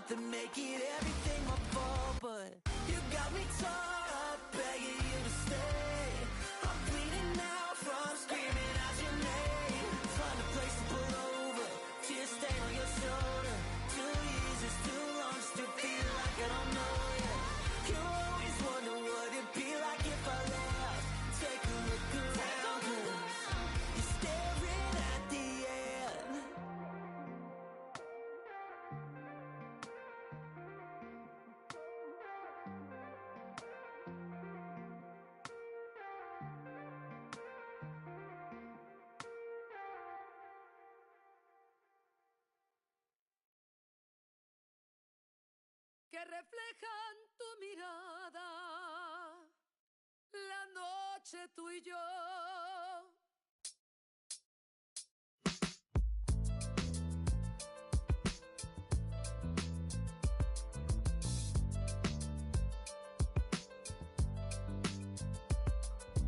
something, make it everything my fault, but you got me torn up, begging you to stay. I'm bleeding now from screaming out your name. Find a place to pull over, tears stain on your shoulder. 2 years is too long just to feel like I don't know you. You always wonder what it'd be like if I left. Take a look around, 'cause you're staring at the end. Que reflejan tu mirada, la noche tú y yo.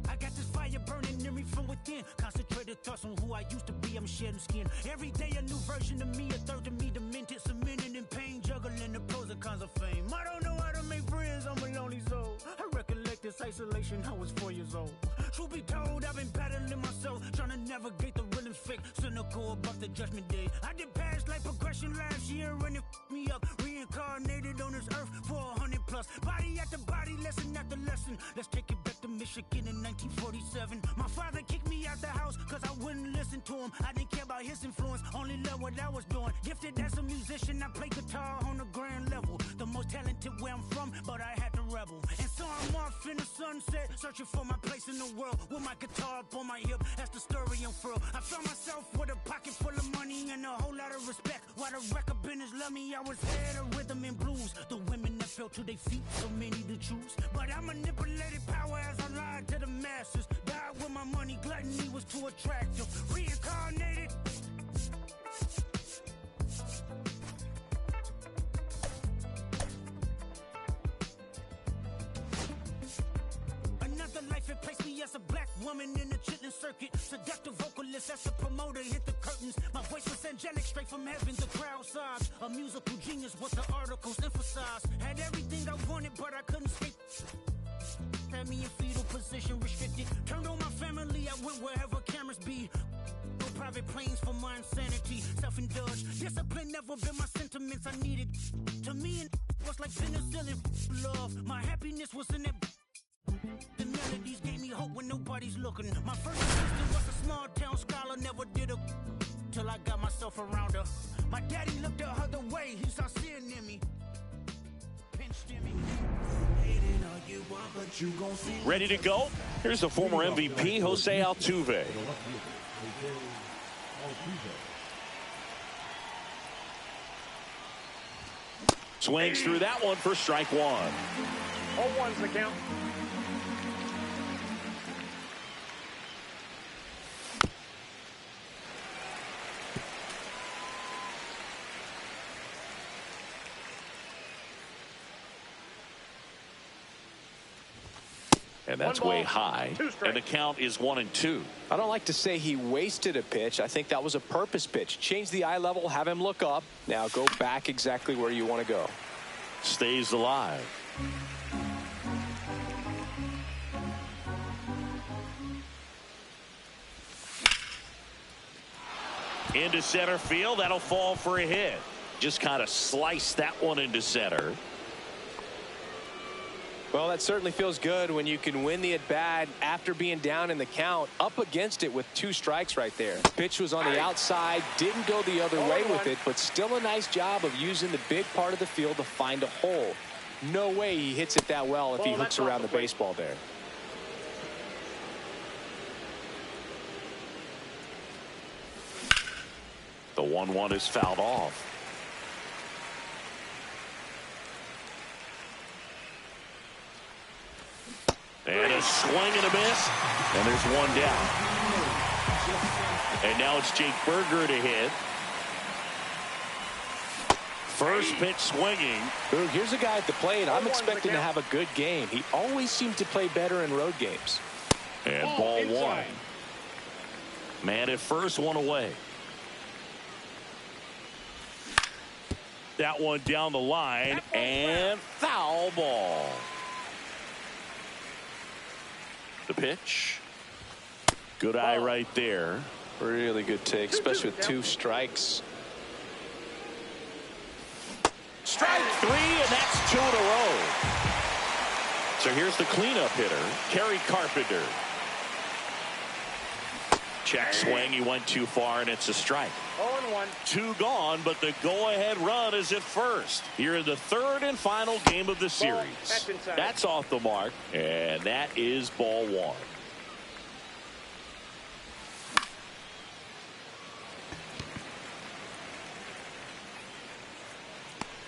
I got this fire burning in me from within. Concentrated thoughts on who I used to be. I'm shedding skin. Every day a new version of me, a third of me demented, cemented in pain, juggling the pros and cons of fame. I don't know how to make friends, I'm a lonely soul. I recollect this isolation, I was 4 years old. Truth be told, I've been battling myself, trying to navigate the real and fake, cynical about the judgment day. I did past life progression last year and it f***ed me up. Reincarnated on this earth for 100 plus. Body after body, lesson after lesson. Let's take it back to Michigan in 1947. My father kicked me out the house cause I wouldn't listen to him. I didn't care about his influence, only loved what I was doing. Gifted as a musician, I play guitar on the grand level. The most talented where I'm from, but I had to rebel. And so I'm off in the sunset, searching for my place in the world. With my guitar up on my hip, that's the story unfurled. I found myself with a pocket full of money and a whole lot of respect. While the record business loved me, I was head of rhythm and blues. The women that fell to their feet, so many to choose. But I manipulated power as I lied to the masses. Died with my money, gluttony was too attractive. Reincarnated. Another life, it placed me as a black woman in the chitlin circuit. Seductive vocalist as a promoter, hit the curtains. My voice was angelic, straight from heaven, the crowd sobs. A musical genius, what the articles emphasize. Had everything I wanted, but I couldn't escape. Had me in fetal position, restricted. Turned on my family, I went wherever cameras be. No private planes for my insanity. Self-indulged, discipline never been my sentiments I needed. To me, it was like penicillin. Love, my happiness was in it. The melodies gave me hope when nobody's looking. My first assistant was a small town scholar, never did a till I got myself around her. My daddy looked the other way, he saw sin in me. Pinched in me. Ready to go? Here's the former MVP, Jose Altuve. Swings through that one for strike one. 0-1's the count. And that's way high. And the count is 1-2. I don't like to say he wasted a pitch. I think that was a purpose pitch. Change the eye level, have him look up. Now go back exactly where you want to go. Stays alive. Into center field. That'll fall for a hit. Just kind of sliced that one into center. Well, that certainly feels good when you can win the at-bat after being down in the count, up against it with 2 strikes right there. Pitch was on the outside, didn't go the other way with it, but still a nice job of using the big part of the field to find a hole. No way he hits it that well if he hooks around the baseball there. The 1-1 is fouled off. And a swing and a miss. And there's one down. And now it's Jake Burger to hit. First pitch swinging. Boog, here's a guy at the plate. I'm expecting to have a good game. He always seemed to play better in road games. And ball one. Man at first, one away. that one down the line, and foul ball. The pitch. Good eye right there. Really good take, especially with 2 strikes. Strike 3, and that's 2 in a row. So here's the cleanup hitter, Kerry Carpenter. Check swing, he went too far, and it's a strike. 0-1. 2 gone, but the go-ahead run is at first. Here in the 3rd and final game of the series. That's off the mark, and that is ball 1.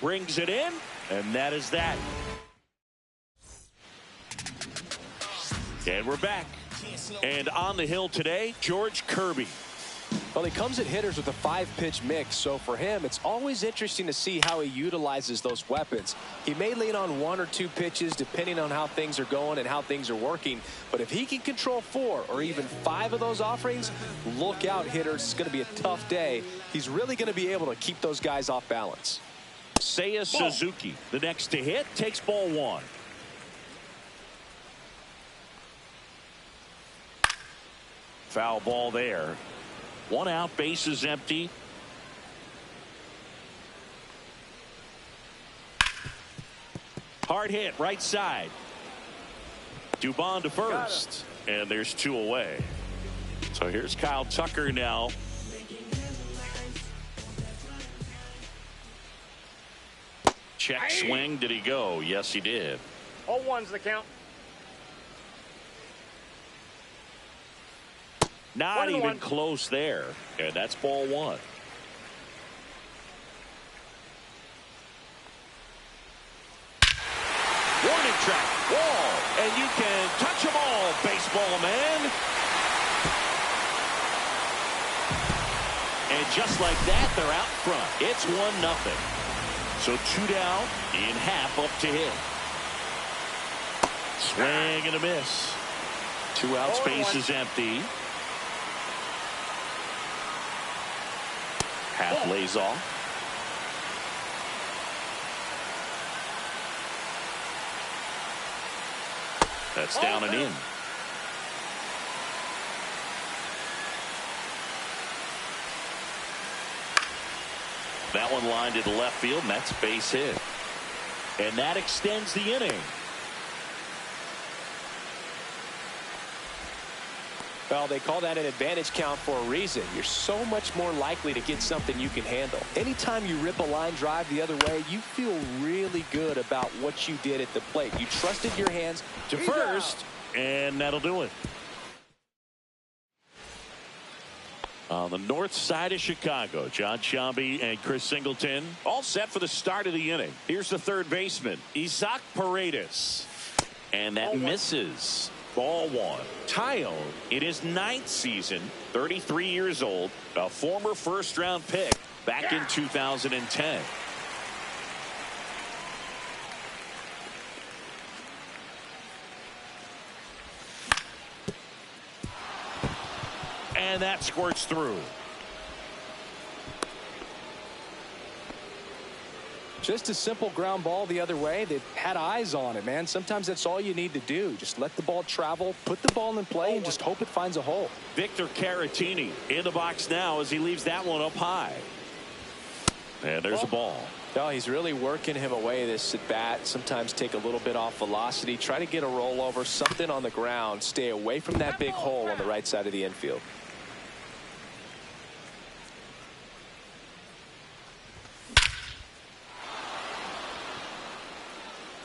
Brings it in, and that is that. And we're back. And on the hill today, George Kirby. Well, he comes at hitters with a 5-pitch mix, so for him, it's always interesting to see how he utilizes those weapons. He may lean on 1 or 2 pitches depending on how things are going and how things are working, but if he can control 4 or even 5 of those offerings, look out, hitters. It's going to be a tough day. He's really going to be able to keep those guys off balance. Seiya Suzuki, the next to hit, takes ball 1. Foul ball there. 1 out, base is empty. Hard hit, right side. Dubon to first. And there's 2 away. So here's Kyle Tucker now. Check swing. Did he go? Yes, he did. 0-1's the count. Not 1-1. even close there. And that's ball 1. Warning track. Wall. And you can touch them all, baseball man. And just like that, they're out front. It's 1-0. So 2 down in half up to hit. Swing and a miss. 2 out, space is empty. Half lays off. That's down and in. That one lined to the left field, and that's base hit. And that extends the inning. Well, they call that an advantage count for a reason. You're so much more likely to get something you can handle. Anytime you rip a line drive the other way, you feel really good about what you did at the plate. You trusted your hands To first, and that'll do it. On the north side of Chicago, John Sciambi and Chris Singleton all set for the start of the inning. Here's the third baseman, Isaac Paredes. And that misses. Ball 1. Taillon in his 9th season, 33 years old, a former first-round pick back in 2010. And that squirts through. Just a simple ground ball the other way. They had eyes on it, man. Sometimes that's all you need to do. Just let the ball travel, put the ball in play, and just hope it finds a hole. Victor Caratini in the box now as he leaves that one up high. And there's a ball. No, he's really working him away this at bat. Sometimes take a little bit off velocity. Try to get a rollover, something on the ground. Stay away from that big hole on the right side of the infield.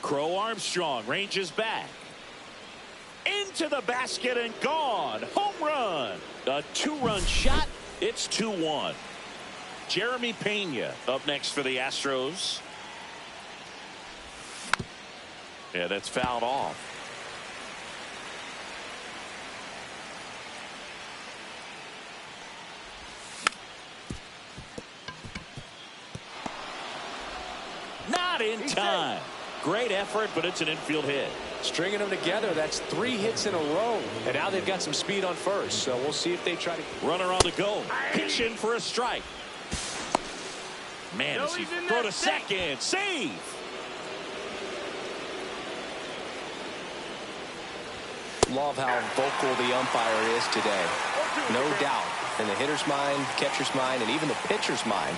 Crow Armstrong ranges back. Into the basket and gone. Home run. A 2-run shot. It's 2-1. Jeremy Pena up next for the Astros. Yeah, that's fouled off. Not in time. Great effort, but it's an infield hit. Stringing them together, that's 3 hits in a row. And now they've got some speed on first, so we'll see if they try to. Runner on the go. Pitch in for a strike. Man, does he throw to second? Save! Love how vocal the umpire is today. No doubt in the hitter's mind, catcher's mind, and even the pitcher's mind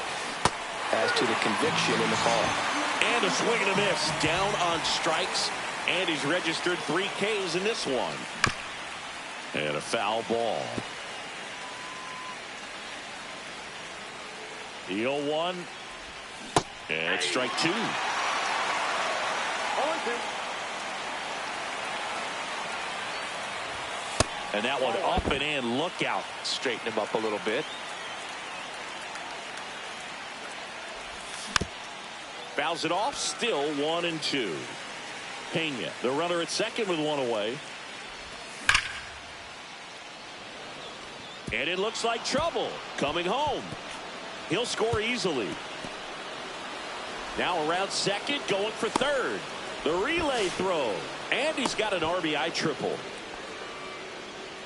as to the conviction in the call. And a swing and a miss. Down on strikes. And he's registered 3 Ks in this one. And a foul ball. The 0-1. And it's strike 2. 0-2. And that one up and in. Look out. Straighten him up a little bit. Fouls it off. Still 1-2. Pena, the runner at second with 1 away. And it looks like trouble coming home. He'll score easily. Now around second, going for third. The relay throw. And he's got an RBI triple.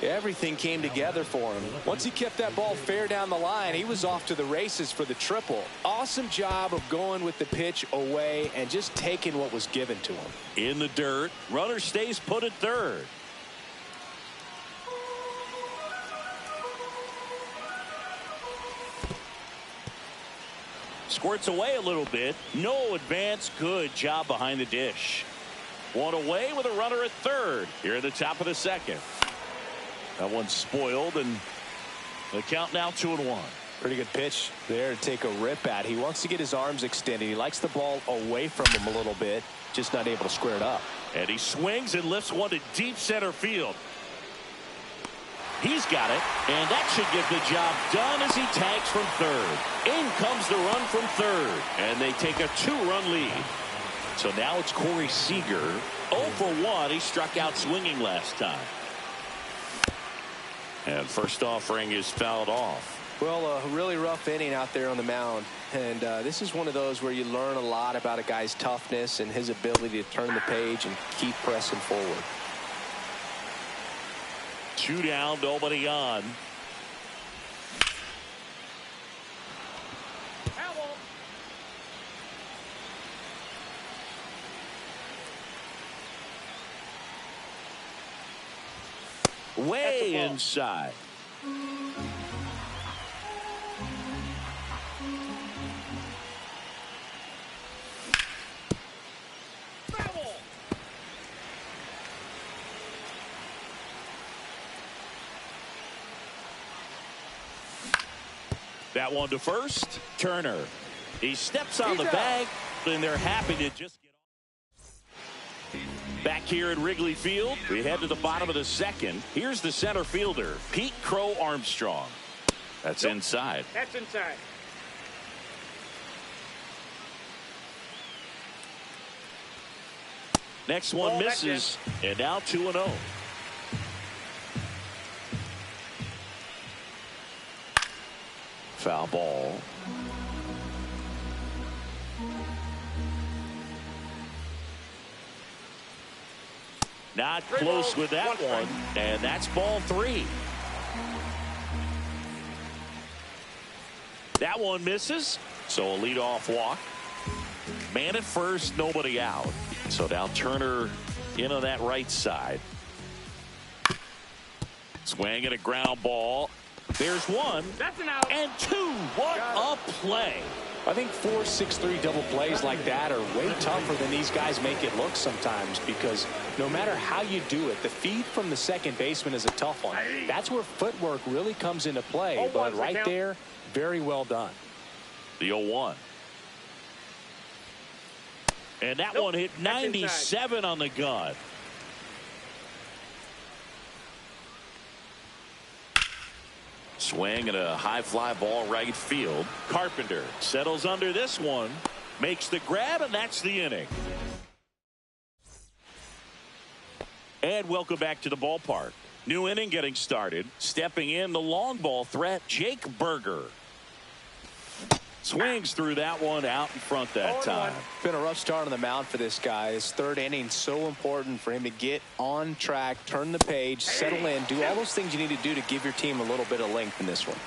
Everything came together for him. Once he kept that ball fair down the line, he was off to the races for the triple. Awesome job of going with the pitch away and just taking what was given to him. In the dirt, runner stays put at third. Squirts away a little bit. No advance. Good job behind the dish. 1 away with a runner at third here at the top of the second. That one's spoiled, and the count now 2-1. Pretty good pitch there to take a rip at. He wants to get his arms extended. He likes the ball away from him a little bit, just not able to square it up. And he swings and lifts one to deep center field. He's got it, and that should get the job done as he tags from third. In comes the run from third, and they take a 2-run lead. So now it's Corey Seager. 0 for 1. He struck out swinging last time. And first offering is fouled off. Well, a really rough inning out there on the mound. And this is one of those where you learn a lot about a guy's toughness and his ability to turn the page and keep pressing forward. 2 down, nobody on. Way inside. That one to first. Turner. He steps on the bag, and they're happy to just get off. Back here at Wrigley Field, we head to the bottom of the second. Here's the center fielder, Pete Crow Armstrong. That's inside. That's inside. Next one misses, and now 2-0. Foul ball. Not close with that one, and that's ball 3. That one misses, so a leadoff walk. Man at first, nobody out. So now Turner in on that right side. Swing and a ground ball. There's 1. That's an out. And 2. What a play. I think 4-6-3 double plays like that are way tougher than these guys make it look sometimes, because no matter how you do it, the feed from the second baseman is a tough one. That's where footwork really comes into play. But right there, very well done. The 0-1. And that one hit 97 on the gun. Swing and a high fly ball right field. Carpenter settles under this one, makes the grab, and that's the inning. And welcome back to the ballpark. New inning getting started. Stepping in, the long ball threat, Jake Burger. Swings through that one out in front that time. Been a rough start on the mound for this guy. His third inning, so important for him to get on track, turn the page, settle in, do all those things you need to do to give your team a little bit of length in this one.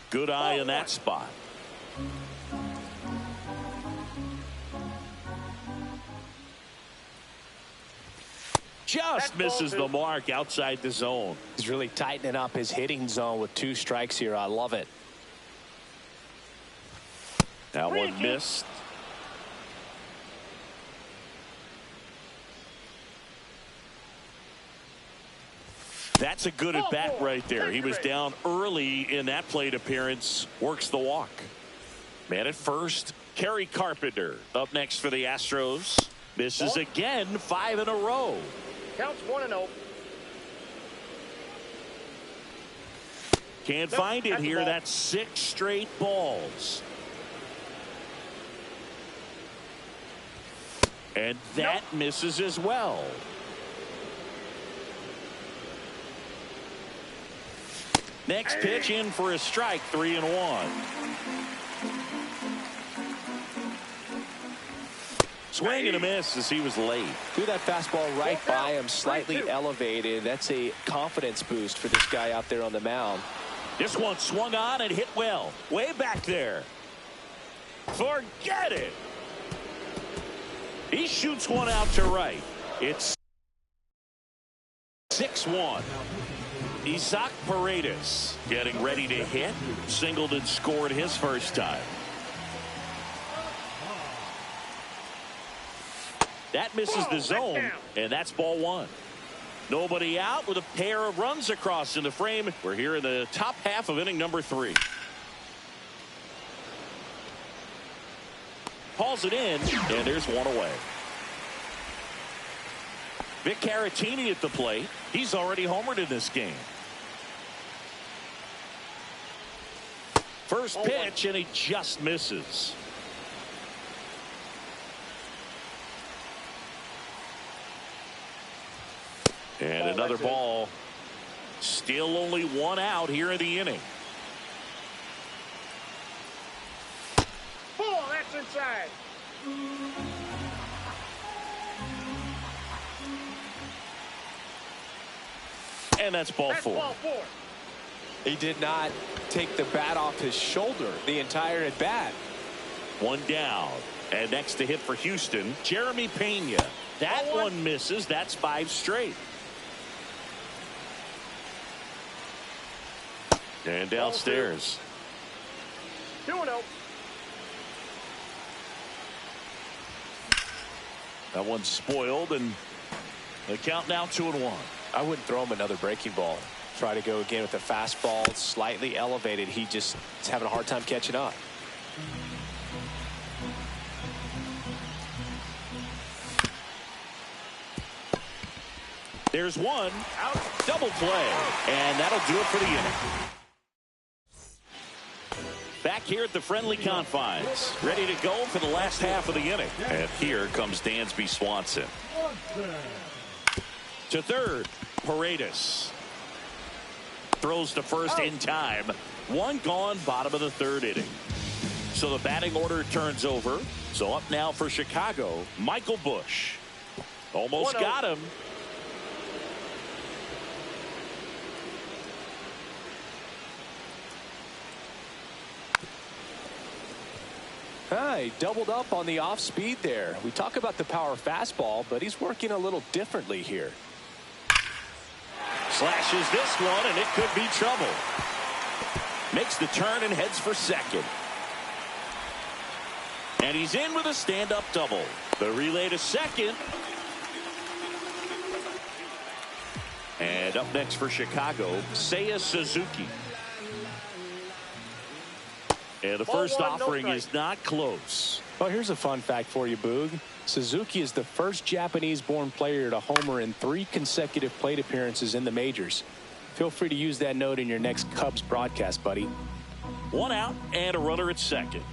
Good eye in that spot. Just misses the mark outside the zone. He's really tightening up his hitting zone with 2 strikes here. I love it. That one missed. That's a good at bat right there. He was down early in that plate appearance. Works the walk. Man at first. Kerry Carpenter up next for the Astros. Misses again, 5 in a row. Counts 1-0. Can't find it here. That's 6 straight balls. And that misses as well. Next pitch in for a strike, 3-1. Swing and a miss as he was late. Threw that fastball right by him, slightly elevated. That's a confidence boost for this guy out there on the mound. This one swung on and hit well. Way back there. Forget it. He shoots one out to right. It's 6-1. Isaac Paredes getting ready to hit. Singleton scored his first time. That misses the zone, and that's ball 1. Nobody out with a pair of runs across in the frame. We're here in the top half of inning number 3. Hauls it in, and there's one away. Vic Caratini at the plate. He's already homered in this game. First pitch, and he just misses. And another ball. Still only 1 out here in the inning. Oh, that's inside. And that's ball 4. Ball 4. He did not take the bat off his shoulder the entire at bat. 1 down. And next to hit for Houston, Jeremy Pena. That one misses. That's 5 straight. And downstairs. 2-0. That one's spoiled, and the count now 2-1. I wouldn't throw him another breaking ball. Try to go again with the fastball, slightly elevated. He just is having a hard time catching up. There's one out. Double play, and that'll do it for the inning. Back here at the friendly confines, ready to go for the last half of the inning. And here comes Dansby Swanson. To third, Paredes. Throws to first in time. 1 gone, bottom of the 3rd inning. So the batting order turns over. So up now for Chicago, Michael Busch. Almost got him. He doubled up on the off speed there. We talk about the power fastball, but he's working a little differently here. Slashes this one, and it could be trouble. Makes the turn and heads for second. And he's in with a stand-up double. The relay to second. And up next for Chicago, Seiya Suzuki. And the first offering is not close. Well, here's a fun fact for you, Boog. Suzuki is the first Japanese-born player to homer in 3 consecutive plate appearances in the majors. Feel free to use that note in your next Cubs broadcast, buddy. 1 out and a runner at second.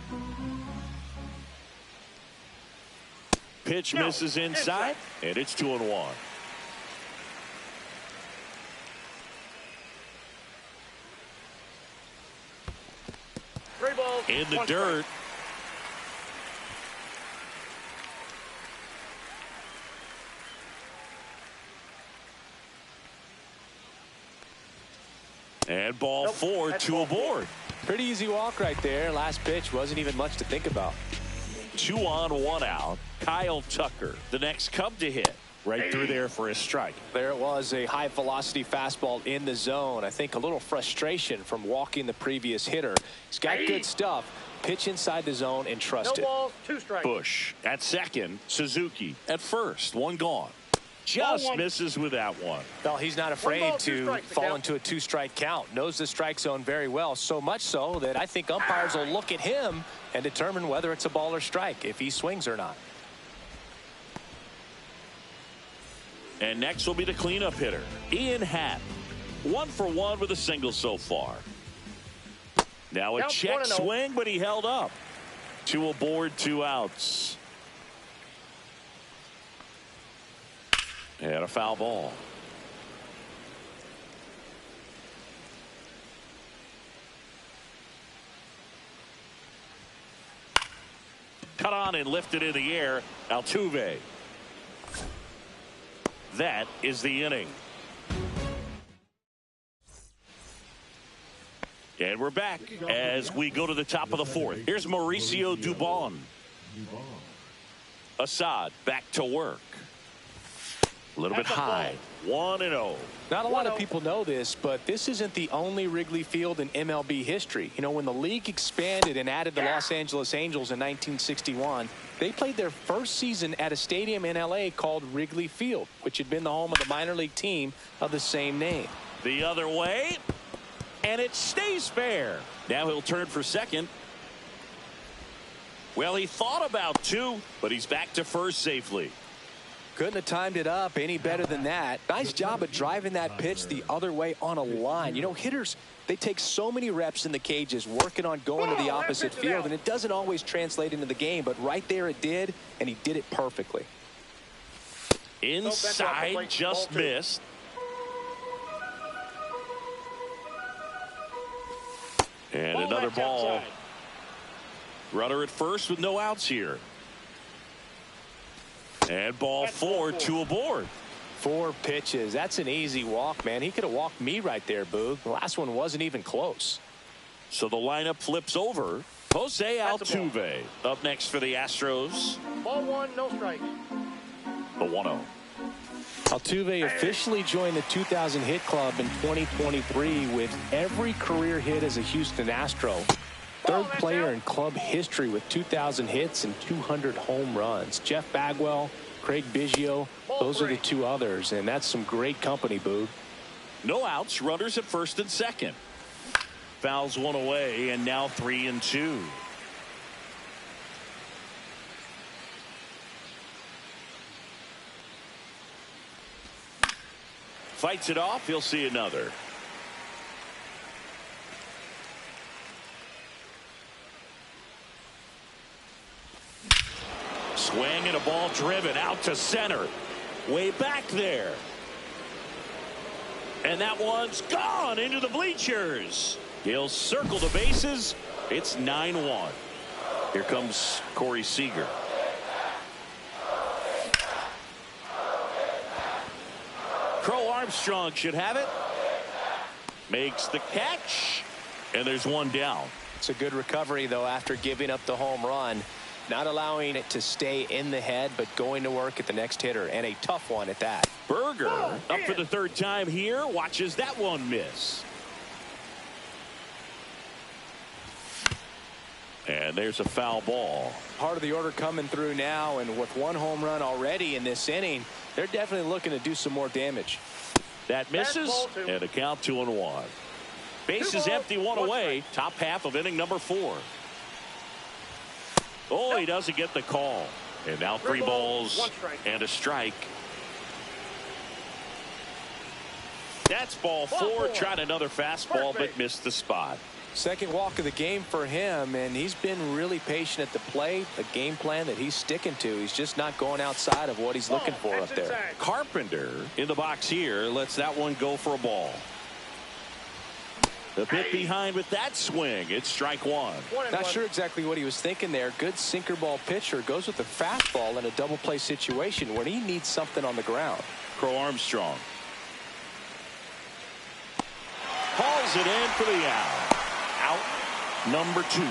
Pitch misses inside, and it's 2-1. In the dirt. And ball 4, 2 aboard. Pretty easy walk right there. Last pitch wasn't even much to think about. 2 on, 1 out. Kyle Tucker, the next Cub to hit. Right through there for a strike. There it was, a high velocity fastball in the zone. I think a little frustration from walking the previous hitter. He's got good stuff. Pitch inside the zone and trust No balls, 2 strikes. Bush at second. Suzuki at first. 1 gone. Just misses with that one. Well, he's not afraid to fall into a 2-strike count. Knows the strike zone very well. So much so that I think umpires will look at him and determine whether it's a ball or strike, if he swings or not. And next will be the cleanup hitter, Ian Happ. 1 for 1 with a single so far. Now a check swing, but he held up. 2 aboard, 2 outs. And a foul ball. Cut on and lifted in the air. Altuve. That is the inning. And we're back as we go to the top of the 4th. Here's Mauricio Dubon. Assad back to work. A little bit high. 1-0. Not a lot of people know this, but this isn't the only Wrigley Field in MLB history. You know, when the league expanded and added the Los Angeles Angels in 1961, they played their first season at a stadium in LA called Wrigley Field, which had been the home of the minor league team of the same name. The other way, and it stays fair. Now he'll turn for second. Well, he thought about 2, but he's back to first safely. Couldn't have timed it up any better than that. Nice job of driving that pitch the other way on a line. You know, hitters, they take so many reps in the cages working on going to the opposite field, and it doesn't always translate into the game, but right there it did, and he did it perfectly. Inside, just missed. And another ball. Runner at first with no outs here. And ball 4, 2 aboard. 4 pitches. That's an easy walk, man. He could have walked me right there, Boog. The last one wasn't even close. So the lineup flips over. Jose Altuve up next for the Astros. Ball 1, no strike. The 1-0. Altuve officially joined the 2,000 hit club in 2023 with every career hit as a Houston Astro. 3rd player in club history with 2,000 hits and 200 home runs. Jeff Bagwell, Craig Biggio, those are the 2 others, and that's some great company, Boog. No outs, runners at first and second. Fouls 1 away, and now 3-2. Fights it off, he'll see another. Swing and a ball driven out to center. Way back there. And that one's gone into the bleachers. He'll circle the bases. It's 9-1. Here comes Corey Seager. Crow Armstrong should have it. Makes the catch. And there's 1 down. It's a good recovery, though, after giving up the home run. Not allowing it to stay in the head, but going to work at the next hitter, and a tough one at that. Berger up for the 3rd time here. Watches that one miss. And there's a foul ball. Part of the order coming through now, and with 1 home run already in this inning, they're definitely looking to do some more damage. That misses, and a count 2-1. Bases empty, 1 away. Top half of inning number 4. Oh, he doesn't get the call. And now 3 balls and a strike. That's ball 4. Tried another fastball, but missed the spot. Second walk of the game for him, and he's been really patient at the plate. A game plan that he's sticking to. He's just not going outside of what he's looking for up there. Carpenter in the box here lets that one go for a ball. The bit behind with that swing. It's strike 1. Not sure exactly what he was thinking there. Good sinker ball pitcher goes with the fastball in a double play situation when he needs something on the ground. Crow Armstrong. Hauled Drills it in for the out. Out number 2.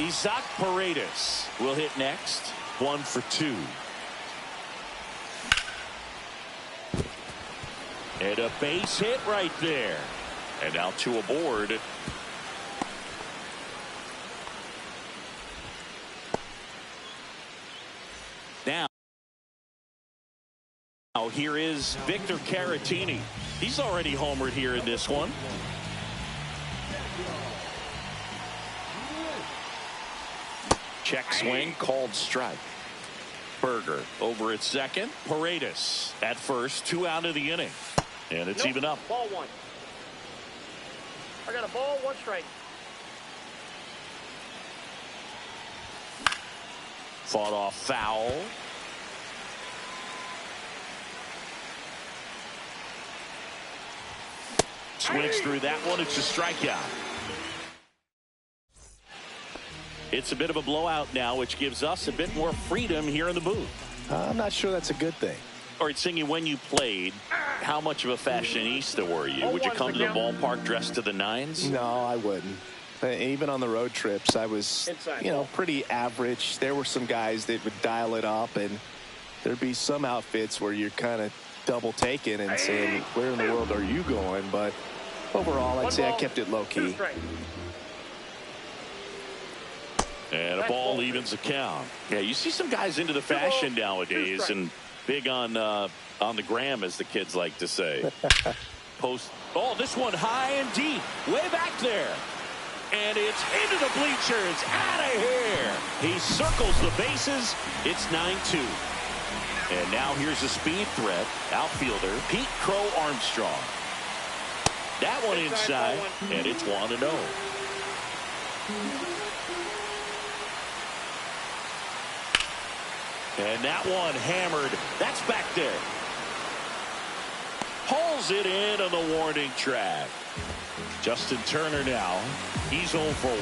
Isaac Paredes will hit next. 1 for 2. And a base hit right there. And now 2 aboard. Now here is Victor Caratini. He's already homered here in this one. Check swing, called strike. Berger over at second. Paredes at first. 2 out of the inning. And it's even up. Ball 1. I got a ball, 1 strike. Fought off foul. Swings through that one. It's a strikeout. It's a bit of a blowout now, which gives us a bit more freedom here in the booth. I'm not sure that's a good thing. All right, Singy, when you played, how much of a fashionista were you? Would you come to the ballpark dressed to the nines? No, I wouldn't. Even on the road trips, I was, pretty average. There were some guys that would dial it up, and there'd be some outfits where you're kind of double taking and saying, where in the world are you going? But overall, I'd say I kept it low key. And a ball evens the count. Yeah, you see some guys into the fashion nowadays and big on the gram, as the kids like to say. Post. Oh, this one high and deep, way back there. And it's into the bleachers, out of here. He circles the bases. It's 9-2. And now here's a speed threat, outfielder Pete Crow Armstrong. That one inside, and it's 1-0. And that one hammered. That's back there. Pulls it in on the warning track. Justin Turner now. He's 0 for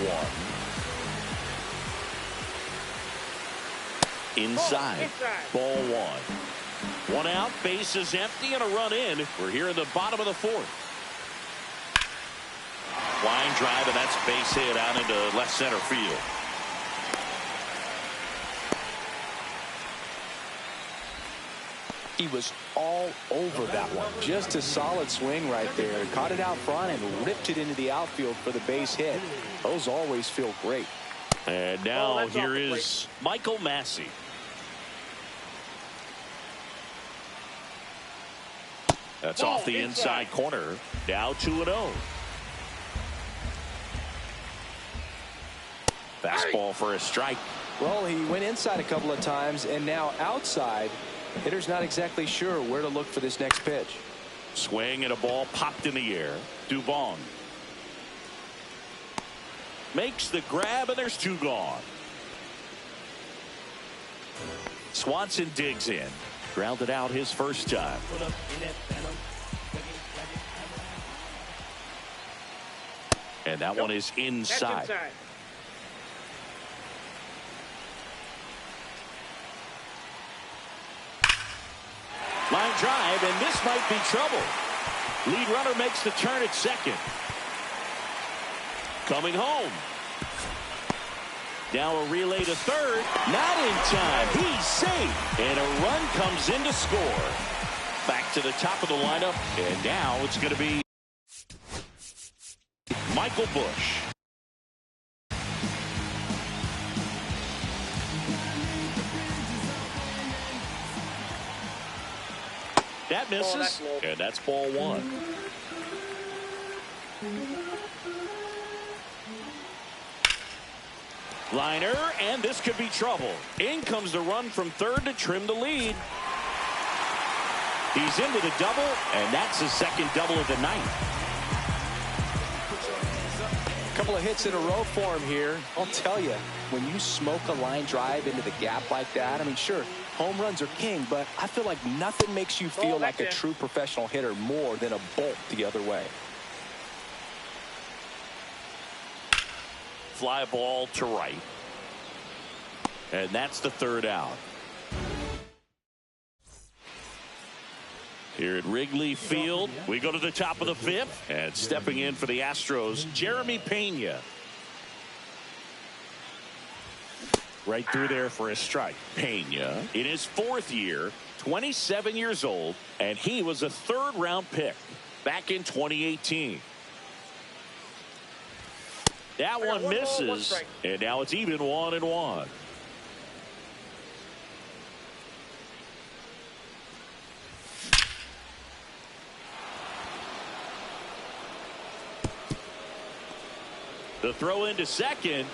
1. Inside. Ball 1. 1 out. Base is empty and a run in. We're here in the bottom of the 4th. Line drive, and that's base hit out into left center field. He was all over that one. Just a solid swing right there. Caught it out front and ripped it into the outfield for the base hit. Those always feel great. And now here is Michael Massey. That's off the inside corner. Now 2-0. Fastball for a strike. Well, he went inside a couple of times, and now outside. Hitter's not exactly sure where to look for this next pitch. Swing and a ball popped in the air. Dubon makes the grab, and there's 2 gone. Swanson digs in. Grounded out his first time. And that one is inside. Line drive, and this might be trouble. Lead runner makes the turn at second. Coming home. Now a relay to third. Not in time. He's safe. And a run comes in to score. Back to the top of the lineup. And now it's going to be Michael Busch. That misses, and that's ball 1. Liner, and this could be trouble. In comes the run from third to trim the lead. He's into the double, and that's his second double of the night. A couple of hits in a row for him here. I'll tell you, when you smoke a line drive into the gap like that, I mean, sure, home runs are king, but I feel like nothing makes you feel like a true professional hitter more than a bolt the other way. Fly ball to right. And that's the 3rd out. here at Wrigley Field. We go to the top of the fifth, and stepping in for the Astros, Jeremy Pena. Right through there for a strike. Pena in his fourth year, 27 years old, and he was a third-round pick back in 2018. That one misses, and now it's even 1-1. The throw into second.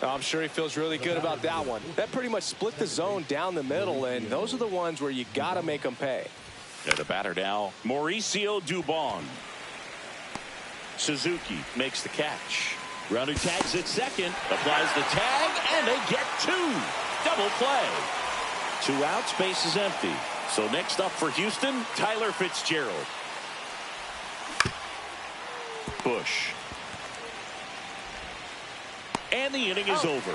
I'm sure he feels really good about that one. That pretty much split the zone down the middle, and those are the ones where you got to make them pay. And the batter now, Mauricio Dubon. Suzuki makes the catch. Runner tags at second, applies the tag, and they get two. Double play. 2 outs, base is empty. So next up for Houston, Tyler Fitzgerald. Bush. And the inning is over.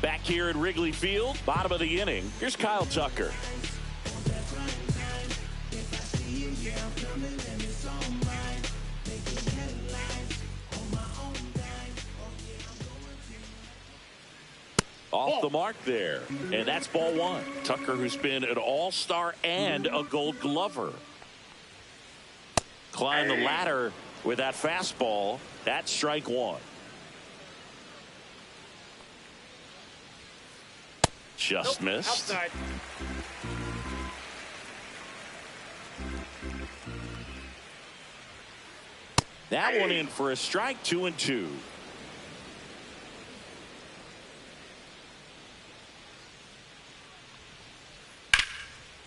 Back here at Wrigley Field, bottom of the inning, here's Kyle Tucker. Off the mark there, and that's ball one. Tucker, who's been an all-star and a gold glover. Climb the ladder with that fastball. That's strike one. Just missed. Outside. That one in for a strike, 2-2.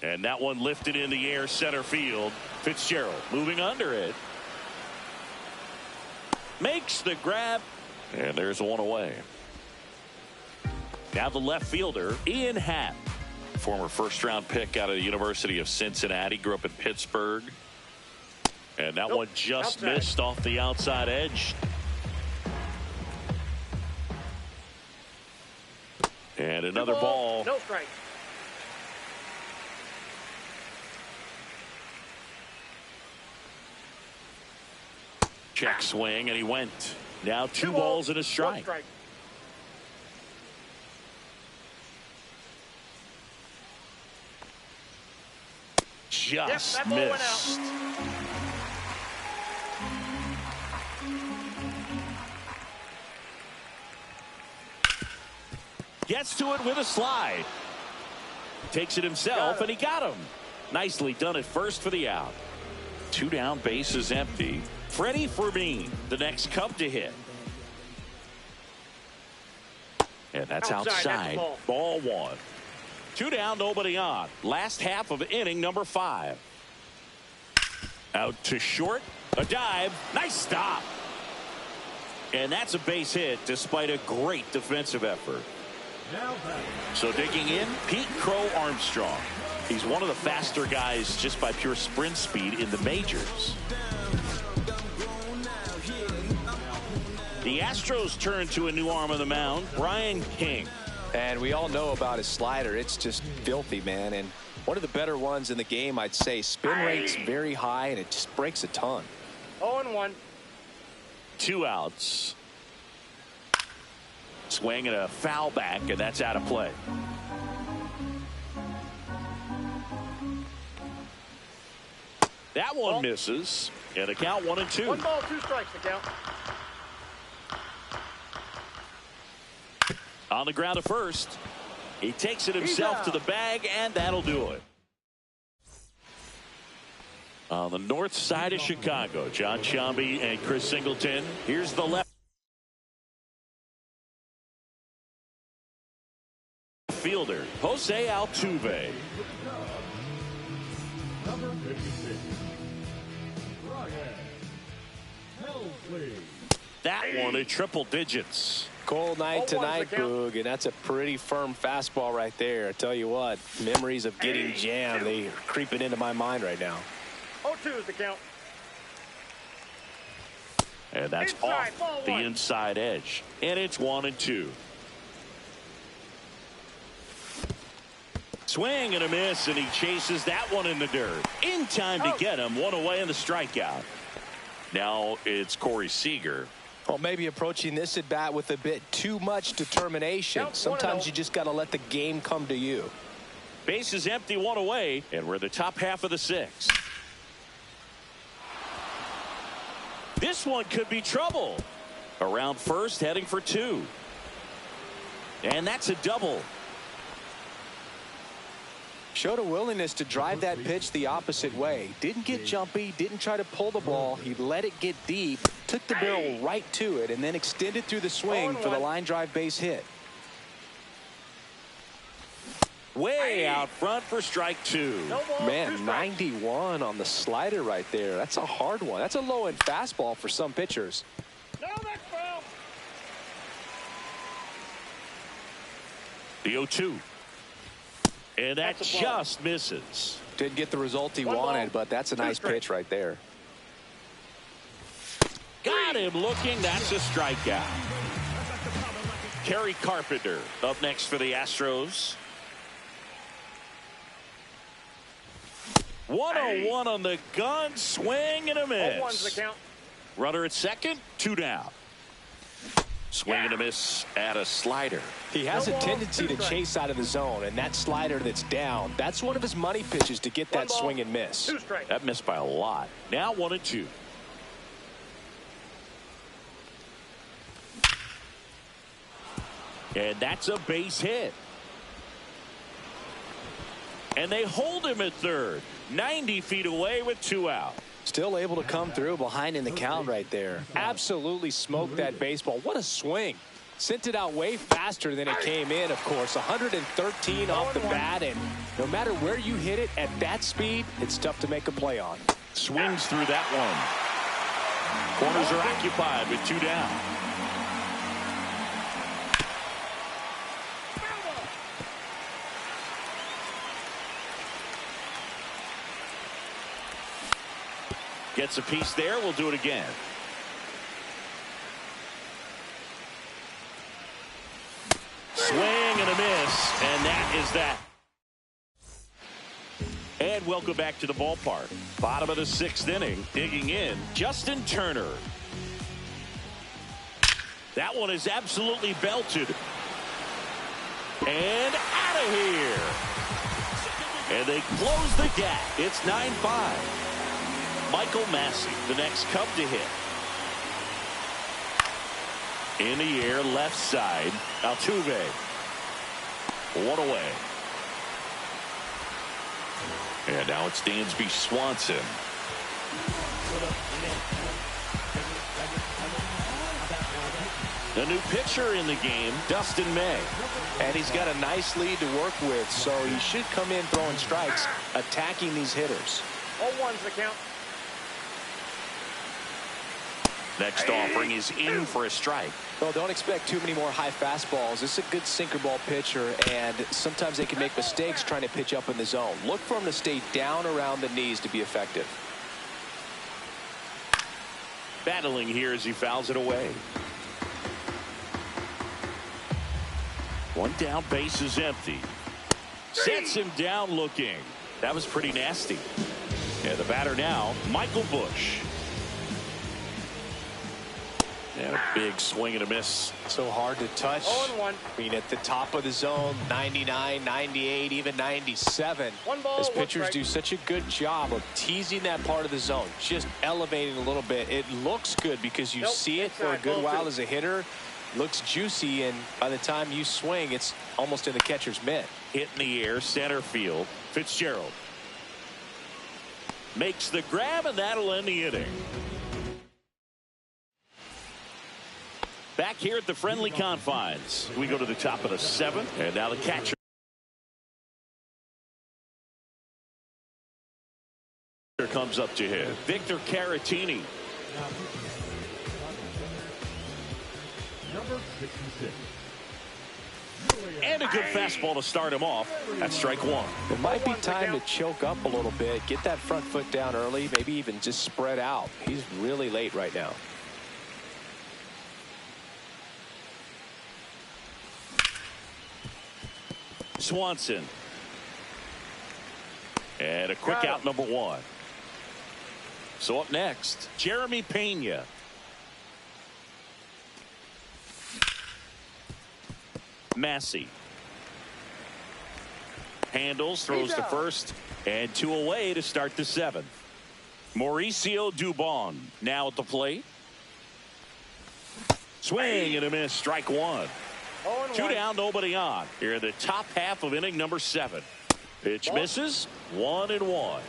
And that one lifted in the air, center field. Fitzgerald moving under it. Makes the grab. And there's one away. Now the left fielder, Ian Happ. Former first-round pick out of the University of Cincinnati. Grew up in Pittsburgh. And that one just missed off the outside edge. And another ball. No strike. Check swing, and he went. Now two balls and a strike. Just missed. Gets to it with a slide. Takes it himself, and he got him. Nicely done at first for the out. 2 down, base is empty. Freddie Fermin, the next Cub to hit. And that's outside. Ball one. 2 down, nobody on. Last half of inning number 5. Out to short. A dive. Nice stop. And that's a base hit despite a great defensive effort. So digging in, Pete Crow Armstrong. He's one of the faster guys just by pure sprint speed in the majors. The Astros turn to a new arm on the mound, Brian King. And we all know about his slider. It's just filthy, man. And one of the better ones in the game, I'd say. Spin rate's very high, and it just breaks a ton. 0-1. 2 outs. Swing and a foul back, and that's out of play. That one misses. And the count 1-2. 1 ball, 2 strikes, the count. On the ground to first. He takes it himself to the bag, and that'll do it. On the north side of Chicago, John Sciambi and Chris Singleton. Here's the left fielder, Jose Altuve. Number 56, Brian Helsley. That one at triple digits. Cold night tonight, Boog, and that's a pretty firm fastball right there. I tell you what, memories of getting jammed, they are creeping into my mind right now. 0-2 is the count. And that's Inside, off the inside edge. And it's 1-2. Swing and a miss, and he chases that one in the dirt. In time to get him. One away in the strikeout. Now it's Corey Seager. Well, maybe approaching this at bat with a bit too much determination. Sometimes you just got to let the game come to you. Base is empty, one away, and we're the top half of the sixth. This one could be trouble. Around first, heading for two. And that's a double. Showed a willingness to drive that pitch the opposite way. Didn't get jumpy, didn't try to pull the ball. He let it get deep, took the barrel right to it, and then extended through the swing for the line drive base hit. Way out front for strike two. Man, 91 on the slider right there. That's a hard one. That's a low-end fastball for some pitchers. No, that's foul. The 0-2. And that just misses. Didn't get the result he wanted, but that's a nice pitch right there. Got him looking. That's a strikeout. Kerry Carpenter up next for the Astros. 1-0-1 on the gun. Swing and a miss. 0-1's the count. Runner at second. 2 down. Swing and a miss at a slider. He has a tendency to chase out of the zone, and that slider that's down, that's one of his money pitches to get that swing and miss. 2 strikes. That missed by a lot. Now 1-2. And that's a base hit. And they hold him at third. 90 feet away with 2 out. Still able to come through behind in the count right there. Absolutely smoked that baseball. What a swing. Sent it out way faster than it came in, of course. 113 off the bat, and no matter where you hit it at that speed, it's tough to make a play on. Swings through that one. Corners are occupied with 2 down. Gets a piece there. We'll do it again. Swing and a miss, and that is that. And welcome back to the ballpark. Bottom of the 6th inning. Digging in, Justin Turner. That one is absolutely belted. And out of here. And they close the gap. It's 9-5. Michael Massey, the next Cub to hit. In the air, left side. Altuve. 1 away. And now it's Dansby Swanson. The new pitcher in the game, Dustin May. And he's got a nice lead to work with, so he should come in throwing strikes, attacking these hitters. 0-1's the count. Next offering is in for a strike. Well, don't expect too many more high fastballs. This is a good sinker ball pitcher, and sometimes they can make mistakes trying to pitch up in the zone. Look for him to stay down around the knees to be effective. Battling here as he fouls it away. 1 down, base is empty. Sets him down looking. That was pretty nasty. And the batter now, Michael Busch. And a big swing and a miss. So hard to touch. 0-1. I mean, at the top of the zone, 99, 98, even 97. 1 ball, As 1 pitchers strike. do such a good job of teasing that part of the zone, just elevating a little bit. It looks good because you see it for a inside, good ball while 2. as a hitter. Looks juicy, and by the time you swing, it's almost in the catcher's mitt. Hit in the air, center field. Fitzgerald makes the grab, and that'll end the inning. Back here at the friendly confines. We go to the top of the 7th, and now the catcher comes up to hit. Victor Caratini. Number 66. And a good fastball to start him off. That's strike 1. It might be time to choke up a little bit, get that front foot down early, maybe even just spread out. He's really late right now. Swanson. And a quick out number one. So up next, Jeremy Pena. Massey. Handles, throws to first, and 2 away to start the 7th. Mauricio Dubon now at the plate. Swing and a miss, strike one. 2 down, nobody on. Here in the top half of inning number 7. Pitch misses, 1-1.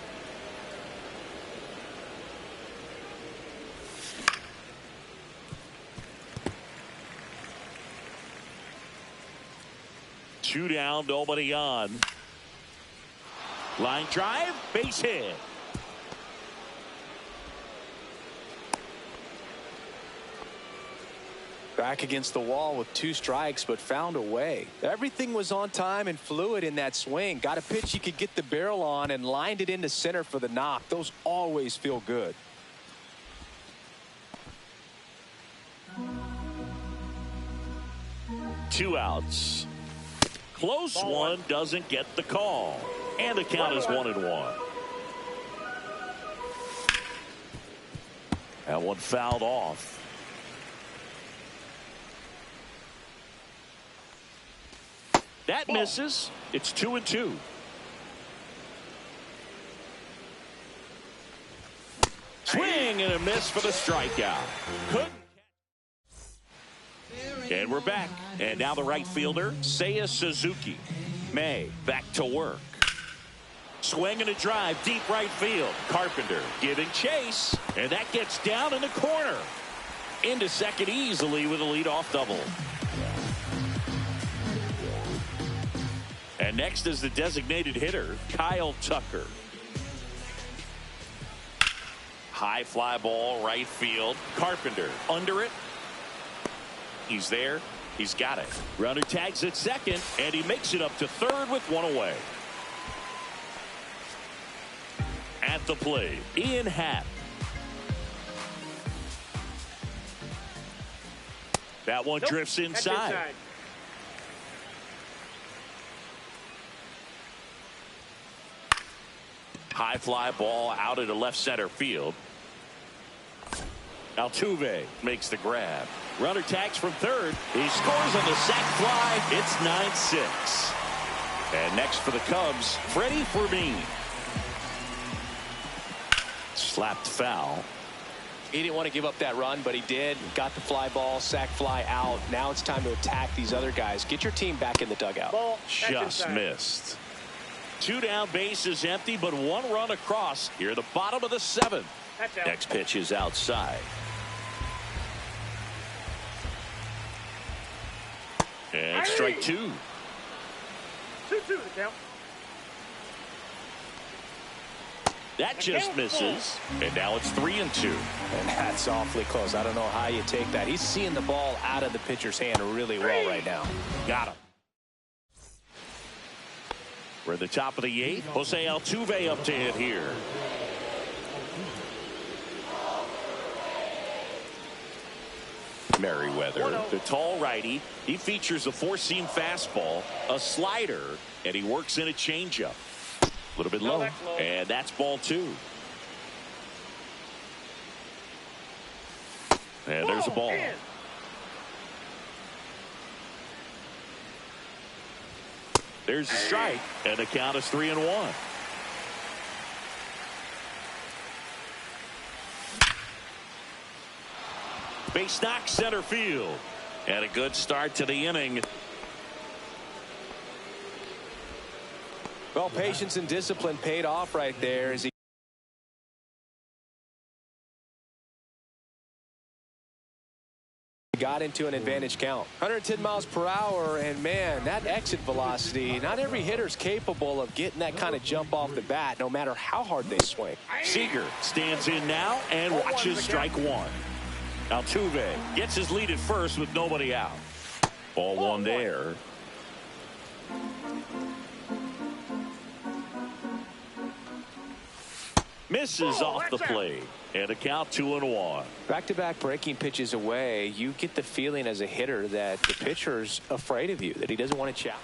Two down, nobody on. Line drive, base hit. Back against the wall with 2 strikes, but found a way. Everything was on time and fluid in that swing. Got a pitch he could get the barrel on and lined it into center for the knock. Those always feel good. Two outs. Close one, doesn't get the call. And the count is 1-1. That one fouled off. That misses. It's 2-2. Swing and a miss for the strikeout. And we're back. And now the right fielder, Seiya Suzuki. May back to work. Swing and a drive, deep right field. Carpenter giving chase. And that gets down in the corner. Into second easily with a leadoff double. And next is the designated hitter, Kyle Tucker. High fly ball, right field. Carpenter under it. He's there. He's got it. Runner tags at second, and he makes it up to third with 1 away. At the plate, Ian Happ. That one drifts inside. High fly ball out into left center field. Altuve makes the grab. Runner tags from third. He scores on the sac fly. It's 9-6. And next for the Cubs, Freddie Fermin. Slapped foul. He didn't want to give up that run, but he did. Got the fly ball, sac fly out. Now it's time to attack these other guys. Get your team back in the dugout. Just missed. 2 down, base is empty, but 1 run across here at the bottom of the 7th. Next pitch is outside. And strike 2. 2-2 the count. That just misses. And now it's 3-2. And that's awfully close. I don't know how you take that. He's seeing the ball out of the pitcher's hand really well right now. Got him. We're at the top of the 8th. Jose Altuve up to hit here. Merriweather, the tall righty. He features a 4-seam fastball, a slider, and he works in a changeup. A little bit low, and that's ball 2. And there's a ball. There's a strike, and the count is 3-1. Base knock center field. And a good start to the inning. Well, patience and discipline paid off right there as he got into an advantage count. 110 miles per hour, and man, that exit velocity, not every hitter's capable of getting that kind of jump off the bat, no matter how hard they swing. Seager stands in now and watches strike 1. Altuve gets his lead at first with nobody out. Ball 1 there. Misses off the plate. And a count 2-1. Back-to-back breaking pitches away, you get the feeling as a hitter that the pitcher's afraid of you, that he doesn't want to chop.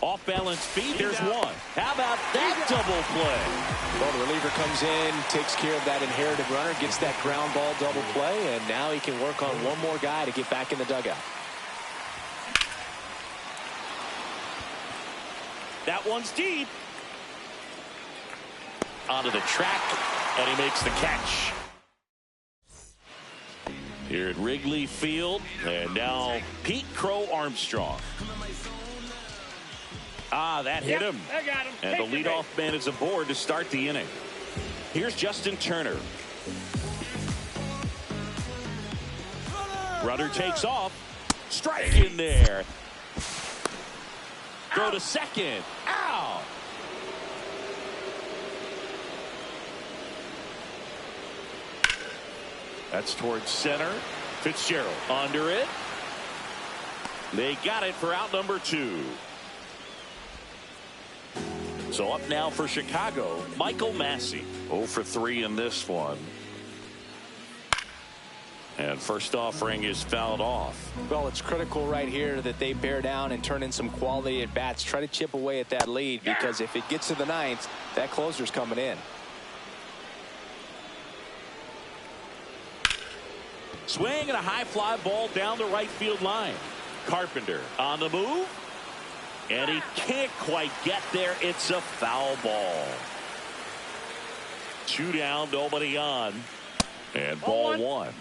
Off balance feet. There's one. How about that double play? Well, the reliever comes in, takes care of that inherited runner, gets that ground ball double play, and now he can work on one more guy to get back in the dugout. That one's deep. Onto the track, and he makes the catch. Here at Wrigley Field, and now Pete Crow Armstrong. That hit him. I got him. And the leadoff man is aboard to start the inning. Here's Justin Turner. Runner takes off. Strike in there. Throw to second. Out. That's towards center. Fitzgerald under it. They got it for out number 2. So up now for Chicago, Michael Massey. 0 for 3 in this one. And first offering is fouled off. Well, it's critical right here that they bear down and turn in some quality at bats. Try to chip away at that lead, because if it gets to the 9th, that closer's coming in. Swing and a high fly ball down the right field line. Carpenter on the move. And he can't quite get there. It's a foul ball. 2 down, nobody on. And ball 1.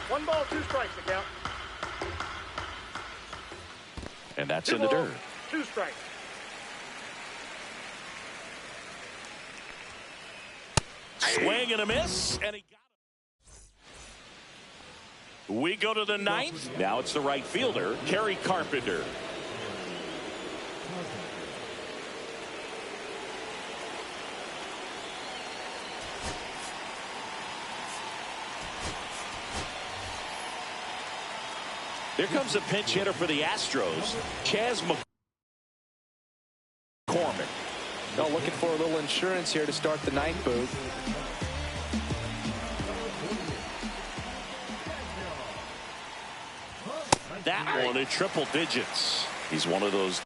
1 ball, 2 strikes to count. And that's 2 in the balls, dirt. 2 strikes. Swing and a miss. And he got it. We go to the 9th. Now it's the right fielder, Kerry Carpenter. Here comes a pinch hitter for the Astros, Chas McCormick. Well, looking for a little insurance here to start the 9th, Boog. That one in triple digits. He's one of those.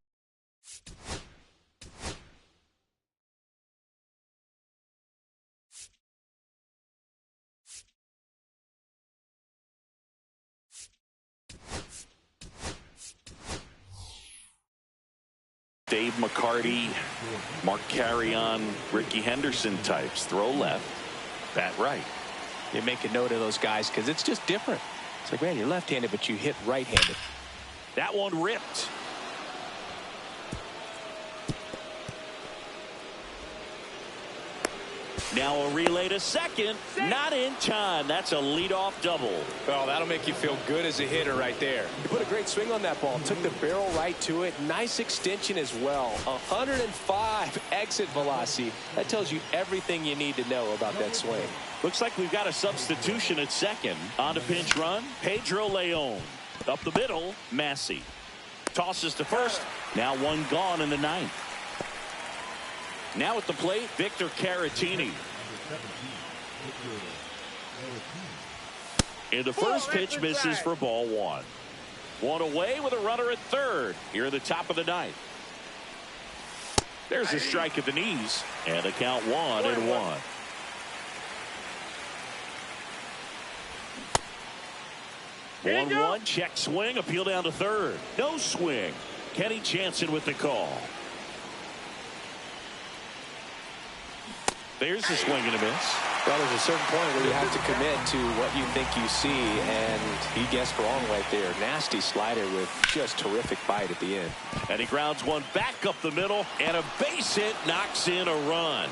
Dave McCarty, Mark Carrion, Ricky Henderson types. Throw left, bat right. You make a note of those guys because it's just different. It's like, man, you're left-handed, but you hit right-handed. That one ripped. Now a relay to second. Not in time. That's a leadoff double. Well, that'll make you feel good as a hitter right there. You put a great swing on that ball. Took the barrel right to it. Nice extension as well. 105 exit velocity. That tells you everything you need to know about that swing. Looks like we've got a substitution at second. On to pinch run, Pedro Leon. Up the middle, Massey. Tosses to first. Now one gone in the 9th. Now at the plate, Victor Caratini. And the first pitch misses for ball 1. One away with a runner at third here in the top of the 9th. There's a strike at the knees, and a count 1-1. One 1 check swing, appeal down to third. No swing. Kenny Jansen with the call. There's the swing and a miss. Well, there's a certain point where you have to commit to what you think you see, and he guessed wrong right there. Nasty slider with just terrific bite at the end. And he grounds one back up the middle, and a base hit knocks in a run.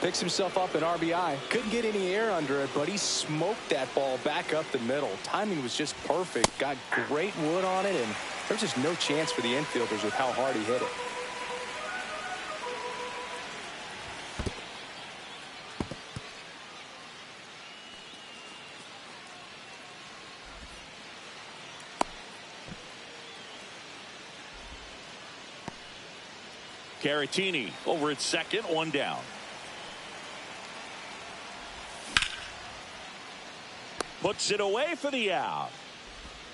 Picks himself up an RBI. Couldn't get any air under it, but he smoked that ball back up the middle. Timing was just perfect. Got great wood on it, and there's just no chance for the infielders with how hard he hit it. Caratini over at second, one down. Puts it away for the out.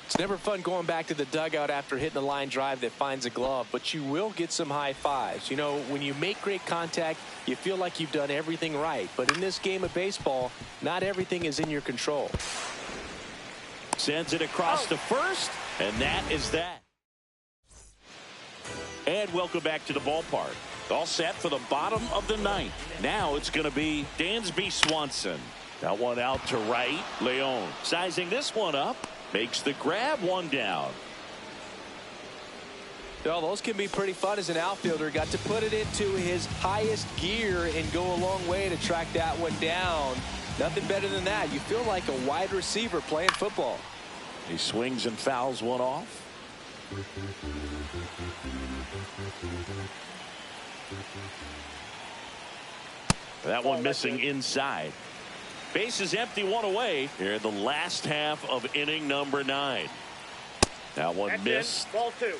It's never fun going back to the dugout after hitting a line drive that finds a glove, but you will get some high fives. You know, when you make great contact, you feel like you've done everything right. But in this game of baseball, not everything is in your control. Sends it across to first, and that is that. And welcome back to the ballpark. All set for the bottom of the ninth. Now it's going to be Dansby Swanson. That one out to right. Leon sizing this one up. Makes the grab, one down. Well, those can be pretty fun as an outfielder. Got to put it into his highest gear and go a long way to track that one down. Nothing better than that. You feel like a wide receiver playing football. He swings and fouls one off. That one missing inside. Base is empty, one away here in the last half of inning number 9. That one That's missed. In. Ball 2.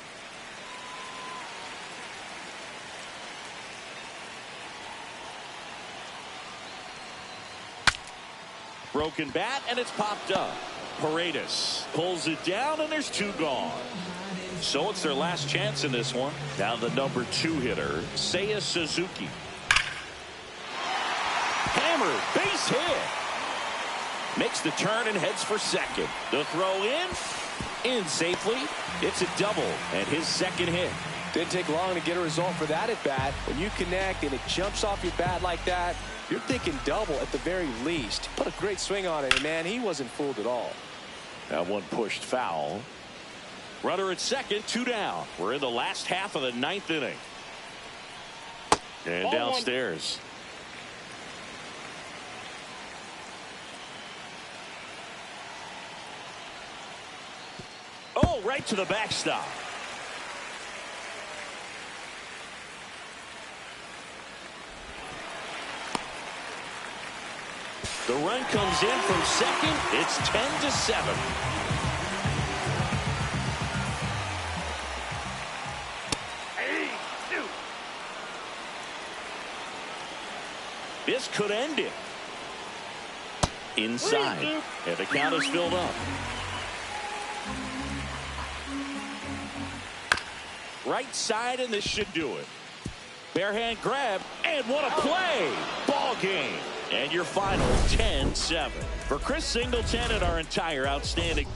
Broken bat, and it's popped up. Paredes pulls it down, and there's 2 gone. So it's their last chance in this one. Now the number 2 hitter, Seiya Suzuki. Hammered, base hit. Makes the turn and heads for second. The throw in safely. It's a double and his second hit. Didn't take long to get a result for that at bat. When you connect and it jumps off your bat like that, you're thinking double at the very least. Put a great swing on it, and man, he wasn't fooled at all. That one pushed foul. Runner at second, 2 down. We're in the last half of the 9th inning. And downstairs. Oh, right to the backstop. The run comes in from second. It's 10-7. This could end it. Inside. And the count is filled up. Right side, and this should do it. Barehand grab, and what a play! Ball game. And your final 10-7. For Chris Singleton and our entire outstanding